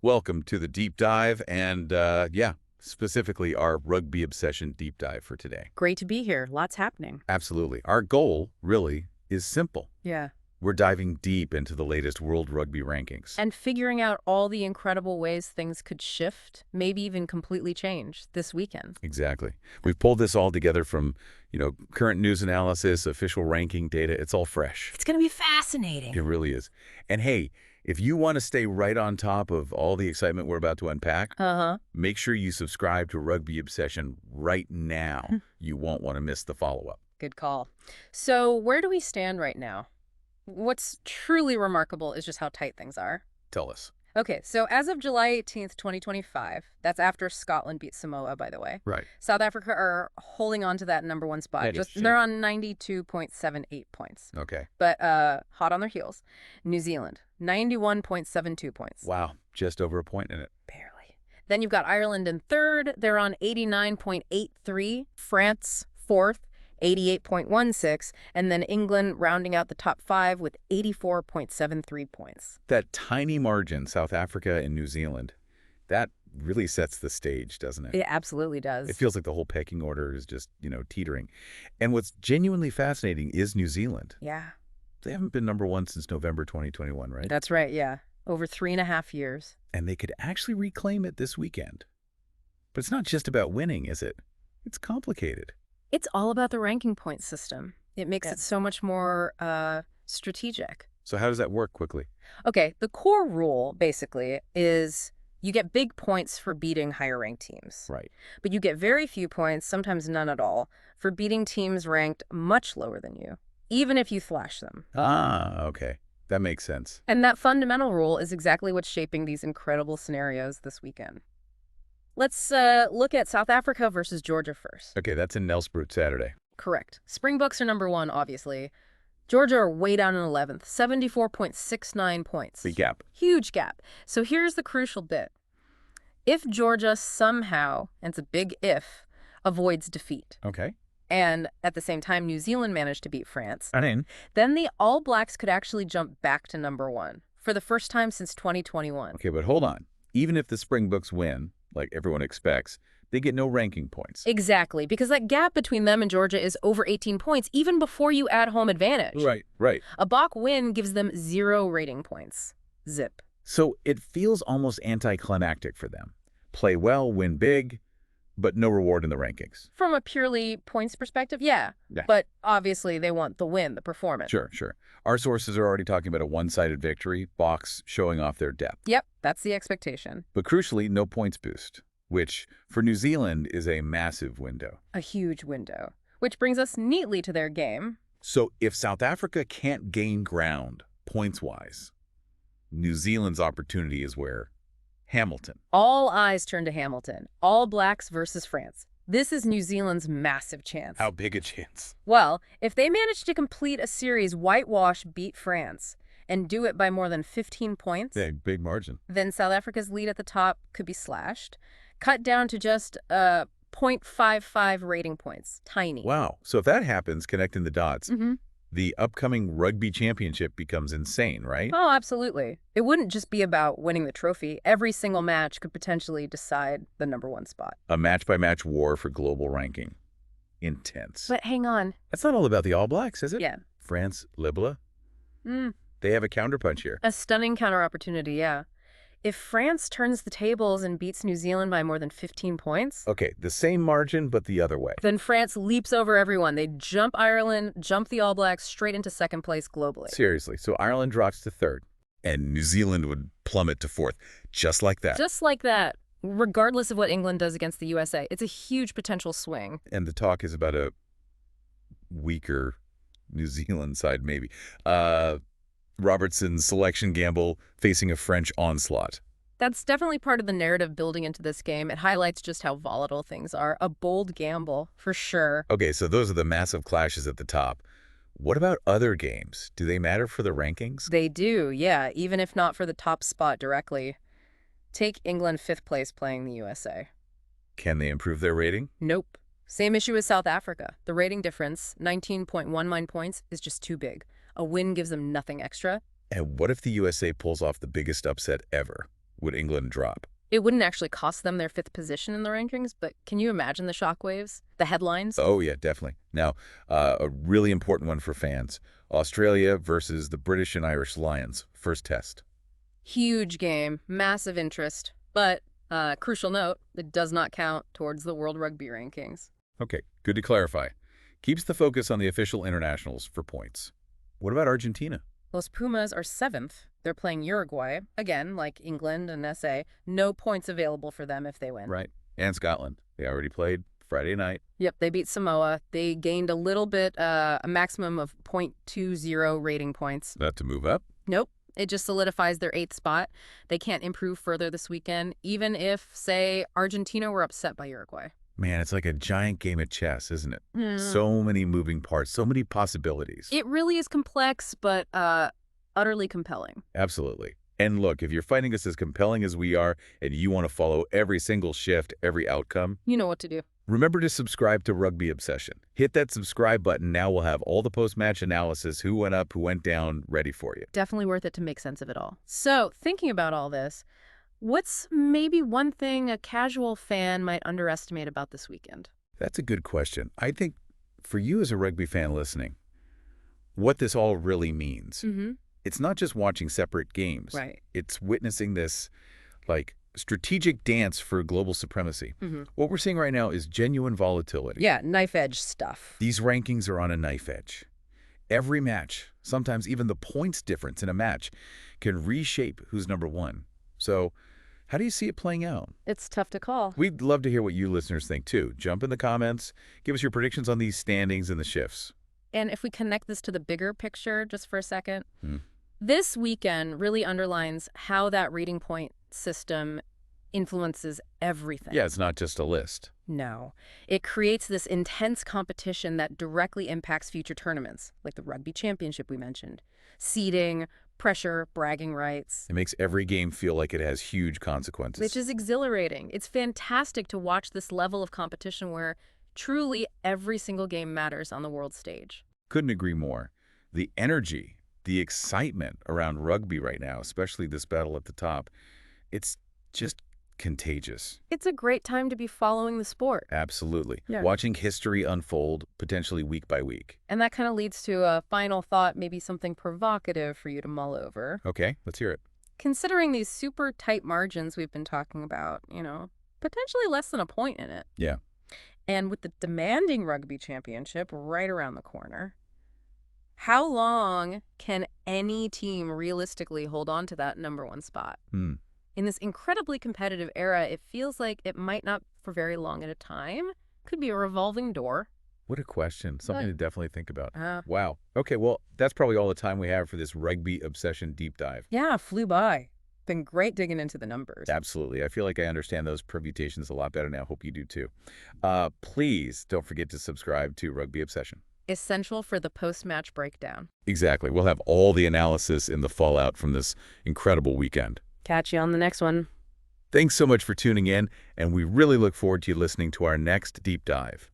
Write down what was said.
Welcome to the deep dive and, specifically our rugby obsession deep dive for today. Great to be here. Lots happening. Absolutely. Our goal, really, is simple. Yeah. We're diving deep into the latest World Rugby Rankings. And figuring out all the incredible ways things could shift, maybe even completely change this weekend. Exactly. We've pulled this all together from, current news analysis, official ranking data. It's all fresh. It's going to be fascinating. It really is. And hey, if you want to stay right on top of all the excitement we're about to unpack, make sure you subscribe to Rugby Obsession right now. You won't want to miss the follow-up. Good call. So where do we stand right now? What's truly remarkable is just how tight things are. Tell us. Okay, so as of July 18th, 2025, that's after Scotland beat Samoa, by the way. Right. South Africa are holding on to that #1 spot. They're on 92.78 points. Okay. But hot on their heels. New Zealand, 91.72 points. Wow, just over a point in it. Barely. Then you've got Ireland in third. They're on 89.83. France, fourth, 88.16. And then England rounding out the top five with 84.73 points. That tiny margin, South Africa and New Zealand, that really sets the stage, doesn't it? It absolutely does. It feels like the whole pecking order is just, teetering. And what's genuinely fascinating is New Zealand. Yeah. They haven't been #1 since November 2021, right? That's right, yeah. Over 3.5 years. And they could actually reclaim it this weekend. But it's not just about winning, is it? It's complicated. It's all about the ranking point system. It makes it so much more strategic. So how does that work quickly? Okay, the core rule, basically, is you get big points for beating higher-ranked teams. Right. But you get very few points, sometimes none at all, for beating teams ranked much lower than you, even if you thrash them. Ah, okay. That makes sense. And that fundamental rule is exactly what's shaping these incredible scenarios this weekend. Let's look at South Africa versus Georgia first. Okay, that's in Nelspruit Saturday. Correct. Springboks are #1, obviously. Georgia are way down in 11th, 74.69 points. Big gap. Huge gap. So here's the crucial bit. If Georgia somehow, and it's a big if, avoids defeat, Okay. and at the same time New Zealand managed to beat France, And then the All Blacks could actually jump back to #1 for the first time since 2021. Okay, but hold on. Even if the Springboks win, like everyone expects, they get no ranking points. Exactly, because that gap between them and Georgia is over 18 points, even before you add home advantage. Right. A Bok win gives them 0 rating points. Zip. So it feels almost anticlimactic for them. Play well, win big, but no reward in the rankings. From a purely points perspective, yeah. But obviously they want the win, the performance. Sure. Our sources are already talking about a one-sided victory, Boks showing off their depth. Yep, that's the expectation. But crucially, no points boost, which for New Zealand is a massive window. A huge window. Which brings us neatly to their game. So if South Africa can't gain ground, points-wise, New Zealand's opportunity is where? Hamilton. All eyes turn to Hamilton. All Blacks versus France. This is New Zealand's massive chance. How big a chance? Well, if they manage to complete a series whitewash beat France and do it by more than 15 points, Big margin. then South Africa's lead at the top could be slashed, cut down to just 0.55 rating points. Tiny. Wow. So if that happens, connecting the dots, the upcoming rugby championship becomes insane, right? Oh, absolutely. It wouldn't just be about winning the trophy. Every single match could potentially decide the #1 spot. A match-by-match war for global ranking. Intense. But hang on. That's not all about the All Blacks, is it? Yeah. France, Les Bleus? They have a counterpunch here. A stunning counter opportunity, yeah. If France turns the tables and beats New Zealand by more than 15 points... Okay, the same margin, but the other way. Then France leaps over everyone. They jump Ireland, jump the All Blacks straight into second place globally. Seriously, so Ireland drops to third, and New Zealand would plummet to fourth, just like that. Just like that, regardless of what England does against the USA. It's a huge potential swing. And the talk is about a weaker New Zealand side, maybe. Robertson's selection gamble facing a French onslaught. That's definitely part of the narrative building into this game. It highlights just how volatile things are. A bold gamble, for sure. Okay, so those are the massive clashes at the top. What about other games? Do they matter for the rankings? They do, yeah, even if not for the top spot directly. Take England 5th place playing the USA. Can they improve their rating? Nope. Same issue as South Africa. The rating difference, 19.19 points, is just too big. A win gives them nothing extra. And what if the USA pulls off the biggest upset ever? would England drop. It wouldn't actually cost them their 5th position in the rankings, but can you imagine the shockwaves, the headlines? Oh, yeah, definitely. Now, a really important one for fans. Australia versus the British and Irish Lions. First test. Huge game, massive interest, but crucial note, it does not count towards the World Rugby Rankings. Okay, good to clarify. Keeps the focus on the official internationals for points. What about Argentina? Los Pumas are 7th. They're playing Uruguay. Again, like England and SA, no points available for them if they win. Right. And Scotland. They already played Friday night. Yep, they beat Samoa. They gained a little bit, a maximum of 0.20 rating points. Not to move up? Nope. It just solidifies their 8th spot. They can't improve further this weekend, even if, say, Argentina were upset by Uruguay. Man, it's like a giant game of chess, isn't it? So many moving parts, so many possibilities. It really is complex, but utterly compelling. Absolutely. And look, if you're finding us as compelling as we are and you want to follow every single shift, every outcome, you know what to do. Remember to subscribe to Rugby Obsession. Hit that subscribe button. Now we'll have all the post-match analysis, who went up, who went down, ready for you. Definitely worth it to make sense of it all. So, thinking about all this, what's maybe one thing a casual fan might underestimate about this weekend? That's a good question. I think for you as a rugby fan listening, what this all really means, it's not just watching separate games. Right. It's witnessing this, like, strategic dance for global supremacy. What we're seeing right now is genuine volatility. Yeah, knife edge stuff. These rankings are on a knife edge. Every match, sometimes even the points difference in a match, can reshape who's number one. So how do you see it playing out? It's tough to call. We'd love to hear what you listeners think, too. Jump in the comments. Give us your predictions on these standings and the shifts. And if we connect this to the bigger picture just for a second, this weekend really underlines how that rating point system influences everything. Yeah, it's not just a list. No. It creates this intense competition that directly impacts future tournaments, like the Rugby Championship we mentioned. Seeding, pressure, bragging rights. It makes every game feel like it has huge consequences. Which is exhilarating. It's fantastic to watch this level of competition where truly every single game matters on the world stage. Couldn't agree more. The energy, the excitement around rugby right now, especially this battle at the top, it's just contagious. It's a great time to be following the sport. Absolutely. Yeah. Watching history unfold, potentially week by week. And that kind of leads to a final thought, maybe something provocative for you to mull over. Okay, let's hear it. Considering these super tight margins we've been talking about, potentially less than a point in it. Yeah. And with the demanding Rugby Championship right around the corner, how long can any team realistically hold on to that number one spot? In this incredibly competitive era, it feels like it might not for very long at a time. Could be a revolving door. What a question. Something to definitely think about. Wow. Okay, well, that's probably all the time we have for this Rugby Obsession deep dive. Yeah, flew by. Been great digging into the numbers. Absolutely. I feel like I understand those permutations a lot better now. Hope you do too. Please don't forget to subscribe to Rugby Obsession. Essential for the post-match breakdown. Exactly. We'll have all the analysis in the fallout from this incredible weekend. Catch you on the next one. Thanks so much for tuning in, and we really look forward to you listening to our next deep dive.